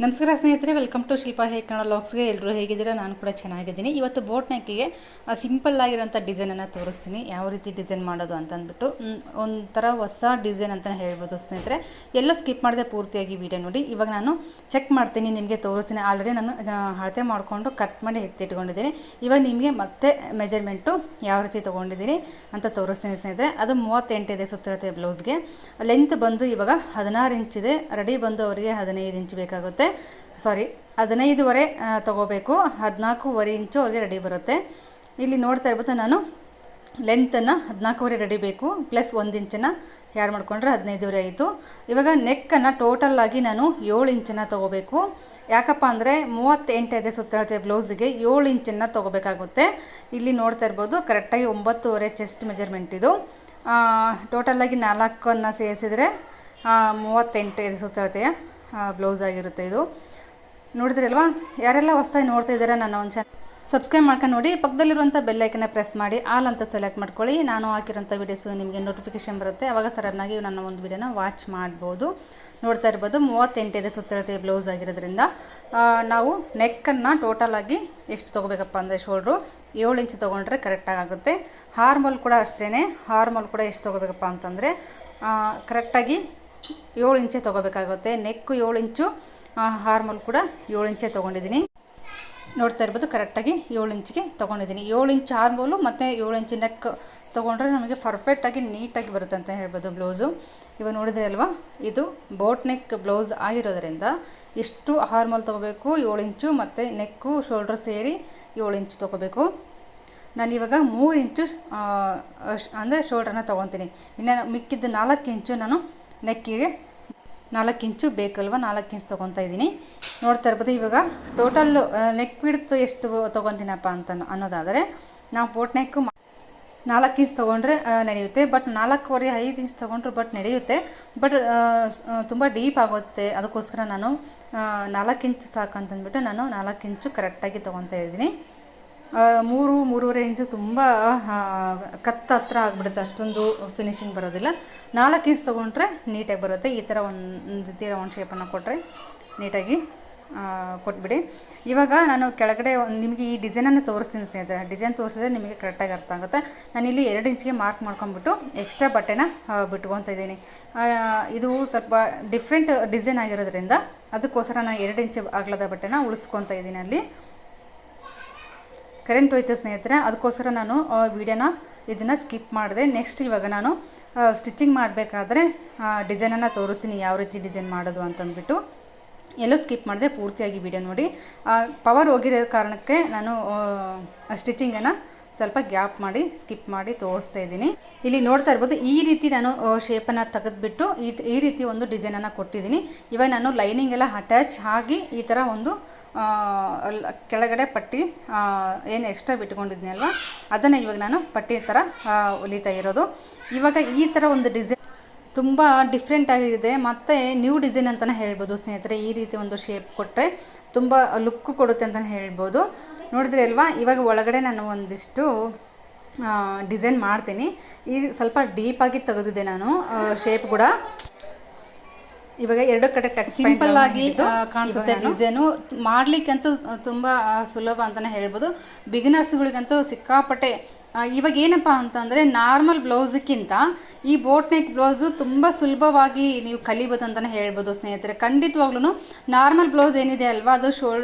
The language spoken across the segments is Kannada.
ನಮಸ್ಕಾರ ಸ್ನೇಹಿತರೆ, welcome to Shilpa hair Kannada ಲಾಗ್ಸ್ಗೆ. ಎಲ್ಲರೂ ಹೇಗಿದ್ದೀರಾ? ನಾನು ಕೂಡ ಚೆನ್ನಾಗಿದ್ದೀನಿ. ಇವತ್ತು ಬೋಟ್ ನೆಕ್ಕಿಗೆ ಸಿಂಪಲ್ ಆಗಿರೋಂಥ ಡಿಸೈನನ್ನು ತೋರಿಸ್ತೀನಿ, ಯಾವ ರೀತಿ ಡಿಸೈನ್ ಮಾಡೋದು ಅಂತಂದ್ಬಿಟ್ಟು. ಒಂಥರ ಹೊಸ ಡಿಸೈನ್ ಅಂತಲೇ ಹೇಳ್ಬೋದು ಸ್ನೇಹಿತರೆ. ಎಲ್ಲ ಸ್ಕಿಪ್ ಮಾಡದೆ ಪೂರ್ತಿಯಾಗಿ ವಿಡಿಯೋ ನೋಡಿ. ಇವಾಗ ನಾನು ಚೆಕ್ ಮಾಡ್ತೀನಿ, ನಿಮಗೆ ತೋರಿಸ್ತೀನಿ. ಆಲ್ರೆಡಿ ನಾನು ಅಳತೆ ಮಾಡಿಕೊಂಡು ಕಟ್ ಮಾಡಿ ಎತ್ತಿಟ್ಕೊಂಡಿದ್ದೀನಿ. ಇವಾಗ ನಿಮಗೆ ಮತ್ತೆ ಮೆಜರ್ಮೆಂಟು ಯಾವ ರೀತಿ ತೊಗೊಂಡಿದ್ದೀನಿ ಅಂತ ತೋರಿಸ್ತೀನಿ ಸ್ನೇಹಿತರೆ. ಅದು 38 ಇದೆ ಸುತ್ತಿರುತ್ತೆ ಬ್ಲೌಸ್ಗೆ. ಲೆಂತ್ ಬಂದು ಇವಾಗ 16 ಇಂಚಿದೆ. ರೆಡಿ ಬಂದು ಅವರಿಗೆ 15 ಇಂಚ್ ಬೇಕಾಗುತ್ತೆ. 15.5 ತೊಗೋಬೇಕು. 14.5 ಇಂಚು ಅವ್ರಿಗೆ ರೆಡಿ ಬರುತ್ತೆ. ಇಲ್ಲಿ ನೋಡ್ತಾ ಇರ್ಬೋದು, ನಾನು ಲೆಂತನ್ನು 14.5 ರೆಡಿ ಬೇಕು, ಪ್ಲಸ್ 1 ಇಂಚನ್ನು ಆ್ಯಡ್ ಮಾಡಿಕೊಂಡ್ರೆ 15.5 ಆಯಿತು. ಇವಾಗ ನೆಕ್ಕನ್ನು ಟೋಟಲ್ಲಾಗಿ ನಾನು 7 ಇಂಚನ್ನು ತೊಗೋಬೇಕು. ಯಾಕಪ್ಪ ಅಂದರೆ 38 ಇದೆ ಸುತ್ತಿರುತ್ತೆ ಬ್ಲೌಸಿಗೆ, 7 ಇಂಚನ್ನು ತೊಗೋಬೇಕಾಗುತ್ತೆ. ಇಲ್ಲಿ ನೋಡ್ತಾ ಇರ್ಬೋದು, ಕರೆಕ್ಟಾಗಿ 9.5 ಚೆಸ್ಟ್ ಮೆಜರ್ಮೆಂಟ್ ಇದು. ಟೋಟಲಾಗಿ 4 ಸೇರಿಸಿದರೆ 38 ಇದೆ ಸುತ್ತಿರುತ್ತೆ ಬ್ಲೌಸ್ ಆಗಿರುತ್ತೆ ಇದು. ನೋಡಿದ್ರಲ್ವಾ? ಯಾರೆಲ್ಲ ಹೊಸದಾಗಿ ನೋಡ್ತಾ ಇದ್ದೀರಾ, ನನ್ನ ಒಂದು ಸಬ್ಸ್ಕ್ರೈಬ್ ಮಾಡ್ಕೊಂಡು ನೋಡಿ. ಪಕ್ಕದಲ್ಲಿರುವಂಥ ಬೆಲ್ಲೈಕನ್ನ ಪ್ರೆಸ್ ಮಾಡಿ ಆಲ್ ಅಂತ ಸೆಲೆಕ್ಟ್ ಮಾಡ್ಕೊಳ್ಳಿ. ನಾನು ಹಾಕಿರೋಂಥ ವೀಡಿಯೋಸು ನಿಮಗೆ ನೋಟಿಫಿಕೇಷನ್ ಬರುತ್ತೆ. ಆವಾಗ ಸಡನ್ನಾಗಿ ನನ್ನ ಒಂದು ವೀಡಿಯೋನ ವಾಚ್ ಮಾಡ್ಬೋದು. ನೋಡ್ತಾ ಇರ್ಬೋದು, 38 ಇದೆ ಸುತ್ತಿರುತ್ತೆ ಬ್ಲೌಸ್ ಆಗಿರೋದ್ರಿಂದ ನಾವು ನೆಕ್ಕನ್ನು ಟೋಟಲಾಗಿ ಎಷ್ಟು ತೊಗೋಬೇಕಪ್ಪ ಅಂದರೆ ಶೋಲ್ಡ್ರು 7 ಇಂಚ್ ತೊಗೊಂಡ್ರೆ ಕರೆಕ್ಟಾಗಿ ಆಗುತ್ತೆ. ಹಾರ್ಮೋಲ್ ಕೂಡ ಅಷ್ಟೇ. ಹಾರ್ಮೋಲ್ ಕೂಡ ಎಷ್ಟು ತೊಗೋಬೇಕಪ್ಪ ಅಂತಂದರೆ ಕರೆಕ್ಟಾಗಿ 7 ಇಂಚೆ ತೊಗೋಬೇಕಾಗುತ್ತೆ. ನೆಕ್ಕು 7 ಇಂಚು, ಹಾರ್ಮೋಲ್ ಕೂಡ 7 ಇಂಚೆ ತೊಗೊಂಡಿದ್ದೀನಿ. ನೋಡ್ತಾ ಇರ್ಬೋದು, ಕರೆಕ್ಟಾಗಿ 7 ಇಂಚಿಗೆ ತೊಗೊಂಡಿದ್ದೀನಿ. 7 ಇಂಚ್ ಹಾರ್ಮೋಲು ಮತ್ತು 7 ಇಂಚ್ ನೆಕ್ ತೊಗೊಂಡ್ರೆ ನಮಗೆ ಪರ್ಫೆಕ್ಟಾಗಿ ನೀಟಾಗಿ ಬರುತ್ತೆ ಅಂತ ಹೇಳ್ಬೋದು ಬ್ಲೌಸು. ಇವಾಗ ನೋಡಿದ್ರೆ ಅಲ್ವಾ, ಇದು ಬೋಟ್ ನೆಕ್ ಬ್ಲೌಸ್ ಆಗಿರೋದ್ರಿಂದ ಎಷ್ಟು ಹಾರ್ಮೋಲ್ ತೊಗೋಬೇಕು, 7 ಇಂಚು ಮತ್ತು ನೆಕ್ಕು ಶೋಲ್ಡ್ರ್ ಸೇರಿ 7 ಇಂಚು ತೊಗೋಬೇಕು. ನಾನಿವಾಗ 3 ಇಂಚು ಅಂದರೆ ಶೋಲ್ಡ್ರನ್ನ ತೊಗೊತೀನಿ. ಇನ್ನು ಮಿಕ್ಕಿದ್ದು 4 ಇಂಚು ನಾನು ನೆಕ್ಕಿಗೆ 4 ಇಂಚು ಬೇಕಲ್ವ, 4 ಇಂಚ್ ತೊಗೊತಾ ಇದ್ದೀನಿ. ನೋಡ್ತಾ ಇರ್ಬೋದು, ಇವಾಗ ಟೋಟಲ್ ನೆಕ್ ವಿಡ್ತ್ ಎಷ್ಟು ತೊಗೊತೀನಪ್ಪ ಅಂತ ಅನ್ನೋದಾದರೆ, ನಾವು ಬೋಟ್ ನೆಕ್ಕು 4 ಇಂಚ್ ತೊಗೊಂಡ್ರೆ ನಡೆಯುತ್ತೆ. ಬಟ್ 4.5 ಇಂಚ್ ತೊಗೊಂಡ್ರೆ ನಡೆಯುತ್ತೆ. ಬಟ್ ತುಂಬ ಡೀಪ್ ಆಗುತ್ತೆ. ಅದಕ್ಕೋಸ್ಕರ ನಾನು 4 ಇಂಚು ಸಾಕಂತಂದ್ಬಿಟ್ಟು ನಾನು 4 ಇಂಚು ಕರೆಕ್ಟಾಗಿ ತೊಗೊತಾ ಇದ್ದೀನಿ. 3-3.5 ಇಂಚು ತುಂಬ ಹತ್ರ ಆಗಿಬಿಡುತ್ತೆ, ಅಷ್ಟೊಂದು ಫಿನಿಶಿಂಗ್ ಬರೋದಿಲ್ಲ. 4 ಇಂಚ್ ತೊಗೊಂಡ್ರೆ ನೀಟಾಗಿ ಬರುತ್ತೆ. ಈ ಥರ ಒಂದು ರೌಂಡ್ ಶೇಪನ್ನು ಕೊಟ್ಟರೆ ನೀಟಾಗಿ ಕೊಟ್ಬಿಡಿ. ಇವಾಗ ನಾನು ಕೆಳಗಡೆ ನಿಮಗೆ ಈ ಡಿಸೈನನ್ನು ತೋರಿಸ್ತೀನಿ ಸ್ನೇಹಿತರೆ. ಡಿಸೈನ್ ತೋರಿಸಿದ್ರೆ ನಿಮಗೆ ಕರೆಕ್ಟಾಗಿ ಅರ್ಥ ಆಗುತ್ತೆ. ನಾನಿಲ್ಲಿ 2 ಇಂಚಿಗೆ ಮಾರ್ಕ್ ಮಾಡ್ಕೊಂಡ್ಬಿಟ್ಟು ಎಕ್ಸ್ಟ್ರಾ ಬಟ್ಟೆನ ಬಿಟ್ಕೊತಾ ಇದ್ದೀನಿ. ಇದು ಸ್ವಲ್ಪ ಡಿಫ್ರೆಂಟ್ ಡಿಸೈನ್ ಆಗಿರೋದ್ರಿಂದ ಅದಕ್ಕೋಸ್ಕರ ನಾನು 2 ಇಂಚು ಅಗಲದ ಬಟ್ಟೆನ ಉಳಿಸ್ಕೊತಾ ಇದ್ದೀನಿ. ಅಲ್ಲಿ ಕರೆಂಟ್ ಹೋಯ್ತು ಸ್ನೇಹಿತರೆ, ಅದಕ್ಕೋಸ್ಕರ ನಾನು ಇದನ್ನು ಸ್ಕಿಪ್ ಮಾಡಿದೆ. ನೆಕ್ಸ್ಟ್ ಇವಾಗ ನಾನು ಸ್ಟಿಚಿಂಗ್ ಮಾಡಬೇಕಾದ್ರೆ ಡಿಸೈನನ್ನು ತೋರಿಸ್ತೀನಿ, ಯಾವ ರೀತಿ ಡಿಸೈನ್ ಮಾಡೋದು ಅಂತಂದ್ಬಿಟ್ಟು. ಎಲ್ಲೂ ಸ್ಕಿಪ್ ಮಾಡಿದೆ, ಪೂರ್ತಿಯಾಗಿ ವಿಡಿಯೋ ನೋಡಿ. ಪವರ್ ಹೋಗಿರೋ ಕಾರಣಕ್ಕೆ ನಾನು ಸ್ಟಿಚಿಂಗನ್ನು ಸ್ವಲ್ಪ ಗ್ಯಾಪ್ ಮಾಡಿ ಸ್ಕಿಪ್ ಮಾಡಿ ತೋರಿಸ್ತಾ ಇದ್ದೀನಿ. ಇಲ್ಲಿ ನೋಡ್ತಾ ಇರ್ಬೋದು, ಈ ರೀತಿ ನಾನು ಶೇಪನ್ನು ತೆಗೆದುಬಿಟ್ಟು ಈ ರೀತಿ ಒಂದು ಡಿಸೈನನ್ನು ಕೊಟ್ಟಿದ್ದೀನಿ. ಇವಾಗ ನಾನು ಲೈನಿಂಗ್ ಎಲ್ಲ ಅಟ್ಯಾಚ್ ಆಗಿ ಈ ಥರ ಒಂದು ಕೆಳಗಡೆ ಪಟ್ಟಿ ಏನು ಎಕ್ಸ್ಟ್ರಾ ಬಿಟ್ಕೊಂಡಿದ್ನಿ ಅಲ್ವಾ, ಅದನ್ನು ಇವಾಗ ನಾನು ಪಟ್ಟಿ ಥರ ಹೊಲಿತಾ ಇರೋದು. ಇವಾಗ ಈ ಥರ ಒಂದು ಡಿಸೈನ್ ತುಂಬ ಡಿಫ್ರೆಂಟ್ ಆಗಿದೆ ಮತ್ತು ನ್ಯೂ ಡಿಸೈನ್ ಅಂತಲೇ ಹೇಳ್ಬೋದು ಸ್ನೇಹಿತರೆ. ಈ ರೀತಿ ಒಂದು ಶೇಪ್ ಕೊಟ್ಟರೆ ತುಂಬ ಲುಕ್ಕು ಕೊಡುತ್ತೆ ಅಂತಲೇ ಹೇಳ್ಬೋದು. ನೋಡಿದ್ರಿ ಅಲ್ವಾ? ಇವಾಗ ಒಳಗಡೆ ನಾನು ಒಂದಿಷ್ಟು ಡಿಸೈನ್ ಮಾಡ್ತೀನಿ. ಈ ಸ್ವಲ್ಪ ಡೀಪಾಗಿ ತೆಗೆದಿದ್ದೆ ನಾನು ಶೇಪ್ ಕೂಡ. ಇವಾಗ 2 ಕಡೆ ಸಿಂಪಲ್ ಆಗಿ ಕಾಣಿಸುತ್ತೆ ಡಿಸೈನು. ಮಾಡಲಿಕ್ಕಂತೂ ತುಂಬ ಸುಲಭ ಅಂತಲೇ ಹೇಳ್ಬೋದು. ಬಿಗಿನರ್ಸ್ಗಳಿಗಂತೂ ಸಿಕ್ಕಾಪಟ್ಟೆ. ಇವಾಗ ಏನಪ್ಪ ಅಂತಂದರೆ, ನಾರ್ಮಲ್ ಬ್ಲೌಸಕ್ಕಿಂತ ಈ ಬೋಟ್ ನೆಕ್ ಬ್ಲೌಸು ತುಂಬ ಸುಲಭವಾಗಿ ನೀವು ಕಲಿಬೋದು ಅಂತಲೇ ಹೇಳ್ಬೋದು ಸ್ನೇಹಿತರೆ. ಖಂಡಿತವಾಗ್ಲೂ ನಾರ್ಮಲ್ ಬ್ಲೌಸ್ ಏನಿದೆ ಅಲ್ವಾ, ಅದು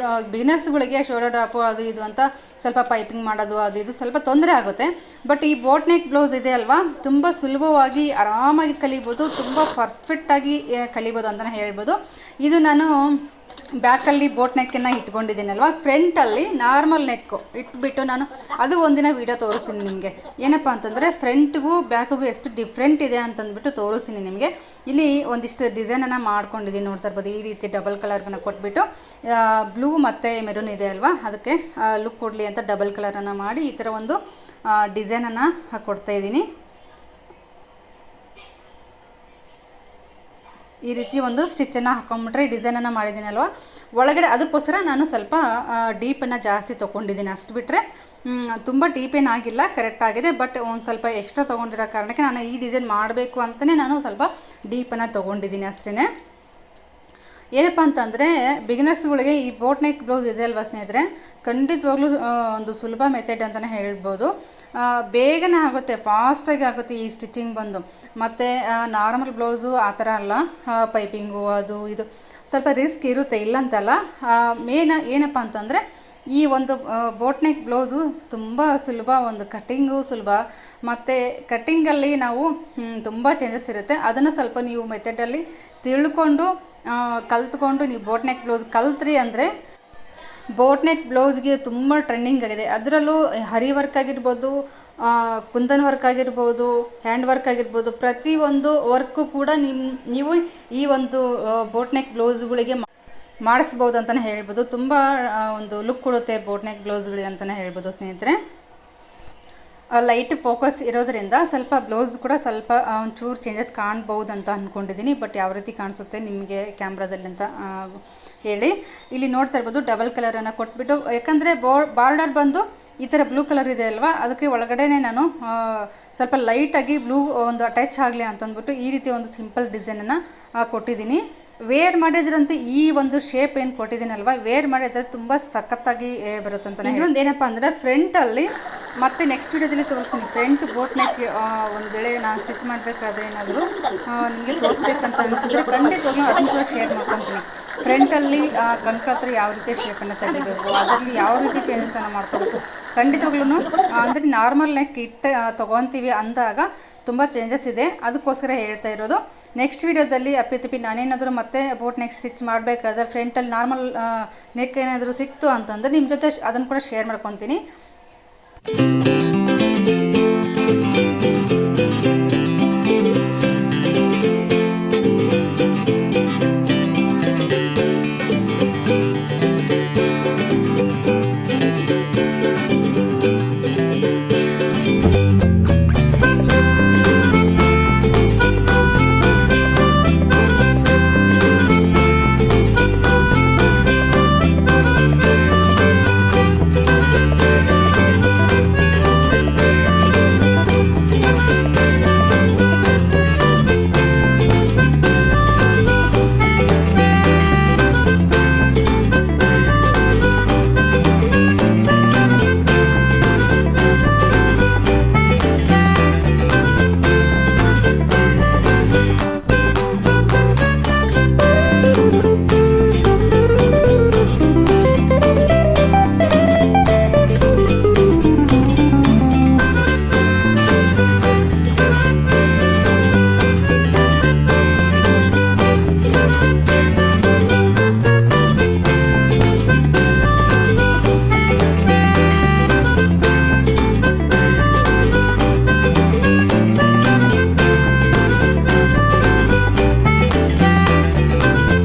ಬಿಗಿನರ್ಸ್ಗಳಿಗೆ ಶೋಲ್ಡರ್ ಡ್ರಾಪು ಅದು ಇದು ಅಂತ ಸ್ವಲ್ಪ ಪೈಪಿಂಗ್ ಮಾಡೋದು ಅದು ಇದು ಸ್ವಲ್ಪ ತೊಂದರೆ ಆಗುತ್ತೆ. ಬಟ್ ಈ ಬೋಟ್ ನೆಕ್ ಬ್ಲೌಸ್ ಇದೆ ಅಲ್ವಾ, ತುಂಬ ಸುಲಭವಾಗಿ ಆರಾಮಾಗಿ ಕಲಿಬೋದು, ತುಂಬ ಪರ್ಫೆಕ್ಟಾಗಿ ಕಲಿಬೋದು ಅಂತಲೇ ಹೇಳ್ಬೋದು. ಇದು ನಾನು ಬ್ಯಾಕಲ್ಲಿ ಬೋಟ್ ನೆಕ್ಕನ್ನು ಇಟ್ಕೊಂಡಿದ್ದೀನಲ್ವ, ಫ್ರಂಟಲ್ಲಿ ನಾರ್ಮಲ್ ನೆಕ್ಕು ಇಟ್ಬಿಟ್ಟು ನಾನು ಅದು ಒಂದಿನ ವೀಡಿಯೋ ತೋರಿಸ್ತೀನಿ ನಿಮಗೆ. ಏನಪ್ಪ ಅಂತಂದರೆ ಫ್ರಂಟ್ಗೂ ಬ್ಯಾಕಿಗೂ ಎಷ್ಟು ಡಿಫ್ರೆಂಟ್ ಇದೆ ಅಂತಂದ್ಬಿಟ್ಟು ತೋರಿಸ್ತೀನಿ ನಿಮಗೆ. ಇಲ್ಲಿ ಒಂದಿಷ್ಟು ಡಿಸೈನನ್ನು ಮಾಡ್ಕೊಂಡಿದ್ದೀನಿ. ನೋಡ್ತಾ ಇರ್ಬೋದು, ಈ ರೀತಿ ಡಬಲ್ ಕಲರ್ನ ಕೊಟ್ಬಿಟ್ಟು ಬ್ಲೂ ಮತ್ತು ಮೆರೂನ್ ಇದೆ ಅಲ್ವಾ, ಅದಕ್ಕೆ ಲುಕ್ ಕೊಡಲಿ ಅಂತ ಡಬಲ್ ಕಲರನ್ನು ಮಾಡಿ ಈ ಥರ ಒಂದು ಡಿಸೈನನ್ನು ಕೊಡ್ತಾಯಿದ್ದೀನಿ. ಈ ರೀತಿ ಒಂದು ಸ್ಟಿಚ್ಚನ್ನು ಹಾಕೊಂಡ್ಬಿಟ್ರೆ ಡಿಸೈನನ್ನು ಮಾಡಿದ್ದೀನಲ್ವ ಒಳಗಡೆ, ಅದಕ್ಕೋಸ್ಕರ ನಾನು ಸ್ವಲ್ಪ ಡೀಪನ್ನು ಜಾಸ್ತಿ ತೊಗೊಂಡಿದ್ದೀನಿ. ಅಷ್ಟು ಬಿಟ್ಟರೆ ತುಂಬ ಡೀಪ್ ಏನಾಗಿಲ್ಲ, ಕರೆಕ್ಟ್ ಆಗಿದೆ. ಬಟ್ ಒಂದು ಸ್ವಲ್ಪ ಎಕ್ಸ್ಟ್ರಾ ತೊಗೊಂಡಿರೋ ಕಾರಣಕ್ಕೆ ನಾನು ಈ ಡಿಸೈನ್ ಮಾಡಬೇಕು ಅಂತಲೇ ನಾನು ಸ್ವಲ್ಪ ಡೀಪನ್ನು ತೊಗೊಂಡಿದ್ದೀನಿ ಅಷ್ಟೇ. ಏನಪ್ಪ ಅಂತಂದರೆ ಬಿಗಿನರ್ಸ್ಗಳಿಗೆ ಈ ಬೋಟ್ ನೆಕ್ ಬ್ಲೌಸ್ ಇದೆ ಅಲ್ವಾ ಸ್ನೇಹಿತರೆ, ಖಂಡಿತವಾಗ್ಲೂ ಒಂದು ಸುಲಭ ಮೆಥಡ್ ಅಂತಲೇ ಹೇಳ್ಬೋದು. ಬೇಗನೆ ಆಗುತ್ತೆ, ಫಾಸ್ಟಾಗಿ ಆಗುತ್ತೆ ಈ ಸ್ಟಿಚಿಂಗ್ ಬಂದು. ಮತ್ತು ನಾರ್ಮಲ್ ಬ್ಲೌಸು ಆ ಥರ ಅಲ್ಲ, ಪೈಪಿಂಗು ಅದು ಇದು ಸ್ವಲ್ಪ ರಿಸ್ಕ್ ಇರುತ್ತೆ, ಇಲ್ಲಂತಲ್ಲ. ಮೇನ್ ಏನಪ್ಪ ಅಂತಂದರೆ ಈ ಒಂದು ಬೋಟ್ ನೆಕ್ ಬ್ಲೌಸು ತುಂಬ ಸುಲಭ, ಒಂದು ಕಟ್ಟಿಂಗು ಸುಲಭ, ಮತ್ತು ಕಟ್ಟಿಂಗಲ್ಲಿ ನಾವು ತುಂಬ ಚೇಂಜಸ್ ಇರುತ್ತೆ. ಅದನ್ನು ಸ್ವಲ್ಪ ನೀವು ಮೆಥಡಲ್ಲಿ ತಿಳ್ಕೊಂಡು ಕಲ್ತ್ಕೊಂಡು ನೀವು ಬೋಟ್ ನೆಕ್ ಬ್ಲೌಸ್ ಕಲ್ತ್ರಿ ಅಂದರೆ ಬೋಟ್ ನೆಕ್ ಬ್ಲೌಸ್ಗೆ ತುಂಬ ಟ್ರೆಂಡಿಂಗ್ ಆಗಿದೆ. ಅದರಲ್ಲೂ ಹರಿ ವರ್ಕ್ ಆಗಿರ್ಬೋದು, ಕುಂದನ್ ವರ್ಕ್ ಆಗಿರ್ಬೋದು, ಹ್ಯಾಂಡ್ ವರ್ಕ್ ಆಗಿರ್ಬೋದು, ಪ್ರತಿಯೊಂದು ವರ್ಕು ಕೂಡ ನೀವು ಈ ಒಂದು ಬೋಟ್ ನೆಕ್ ಬ್ಲೌಸ್ಗಳಿಗೆ ಮಾಡಿಸ್ಬೋದು ಅಂತಲೇ ಹೇಳ್ಬೋದು. ತುಂಬ ಒಂದು ಲುಕ್ ಕೊಡುತ್ತೆ ಬೋಟ್ ನೆಕ್ ಬ್ಲೌಸ್ಗಳಿಗೆ ಅಂತಲೇ ಹೇಳ್ಬೋದು ಸ್ನೇಹಿತರೆ. ಲೈಟ್ ಫೋಕಸ್ ಇರೋದ್ರಿಂದ ಸ್ವಲ್ಪ ಬ್ಲೌಸ್ ಕೂಡ ಸ್ವಲ್ಪ ಒಂಚೂರು ಚೇಂಜಸ್ ಕಾಣ್ಬೋದು ಅಂತ ಅಂದ್ಕೊಂಡಿದ್ದೀನಿ. ಬಟ್ ಯಾವ ರೀತಿ ಕಾಣಿಸುತ್ತೆ ನಿಮಗೆ ಕ್ಯಾಮ್ರಾದಲ್ಲಿ ಅಂತ ಹೇಳಿ. ಇಲ್ಲಿ ನೋಡ್ತಾ ಇರ್ಬೋದು ಡಬಲ್ ಕಲರನ್ನು ಕೊಟ್ಬಿಟ್ಟು, ಯಾಕಂದರೆ ಬಾರ್ಡರ್ ಬಂದು ಈ ಥರ ಬ್ಲೂ ಕಲರ್ ಇದೆ ಅಲ್ವಾ, ಅದಕ್ಕೆ ಒಳಗಡೆ ನಾನು ಸ್ವಲ್ಪ ಲೈಟಾಗಿ ಬ್ಲೂ ಒಂದು ಅಟ್ಯಾಚ್ ಆಗಲಿ ಅಂತಂದ್ಬಿಟ್ಟು ಈ ರೀತಿ ಒಂದು ಸಿಂಪಲ್ ಡಿಸೈನನ್ನು ಕೊಟ್ಟಿದ್ದೀನಿ. ವೇರ್ ಮಾಡಿದ್ರಂತೂ ಈ ಒಂದು ಶೇಪ್ ಏನು ಕೊಟ್ಟಿದ್ದೀನಲ್ವ, ವೇರ್ ಮಾಡಿದ್ರೆ ತುಂಬ ಸಖತ್ತಾಗಿ ಬರುತ್ತಂತ. ಇನ್ನೊಂದು ಏನಪ್ಪ ಅಂದರೆ ಫ್ರಂಟಲ್ಲಿ ಮತ್ತು ನೆಕ್ಸ್ಟ್ ವಿಡಿಯೋದಲ್ಲಿ ತೋರಿಸ್ತೀನಿ. ಫ್ರಂಟ್ ಬೋಟ್ ನೆಕ್ ಒಂದು ವೇಳೆ ನಾನು ಸ್ಟಿಚ್ ಮಾಡಬೇಕಾದ್ರೆ ಏನಾದರೂ ನಿಮಗೆ ತೋರಿಸ್ಬೇಕಂತ ಅನಿಸಿದ್ರೆ ಖಂಡಿತವಾಗ್ಲೂ ಅದನ್ನು ಕೂಡ ಶೇರ್ ಮಾಡ್ಕೊತೀನಿ. ಫ್ರಂಟಲ್ಲಿ ಕಂಕಳ ಹತ್ರ ಯಾವ ರೀತಿ ಶೇಪನ್ನು ತೆಗಿಬೇಕು, ಅದರಲ್ಲಿ ಯಾವ ರೀತಿ ಚೇಂಜಸನ್ನು ಮಾಡ್ಕೋಬೇಕು, ಖಂಡಿತವಾಗ್ಲೂ ಅಂದರೆ ನಾರ್ಮಲ್ ನೆಕ್ ತೊಗೊತೀವಿ ಅಂದಾಗ ತುಂಬ ಚೇಂಜಸ್ ಇದೆ, ಅದಕ್ಕೋಸ್ಕರ ಹೇಳ್ತಾ ಇರೋದು. ನೆಕ್ಸ್ಟ್ ವೀಡಿಯೋದಲ್ಲಿ ಅಪ್ಪಿತಪ್ಪಿ ನಾನೇನಾದರೂ ಮತ್ತೆ ಬೋಟ್ ನೆಕ್ ಸ್ಟಿಚ್ ಮಾಡಬೇಕಾದ್ರೆ ಫ್ರಂಟಲ್ಲಿ ನಾರ್ಮಲ್ ನೆಕ್ ಏನಾದರೂ ಸಿಕ್ತು ಅಂತಂದರೆ ನಿಮ್ಮ ಜೊತೆ ಅದನ್ನು ಕೂಡ ಶೇರ್ ಮಾಡ್ಕೊತೀನಿ.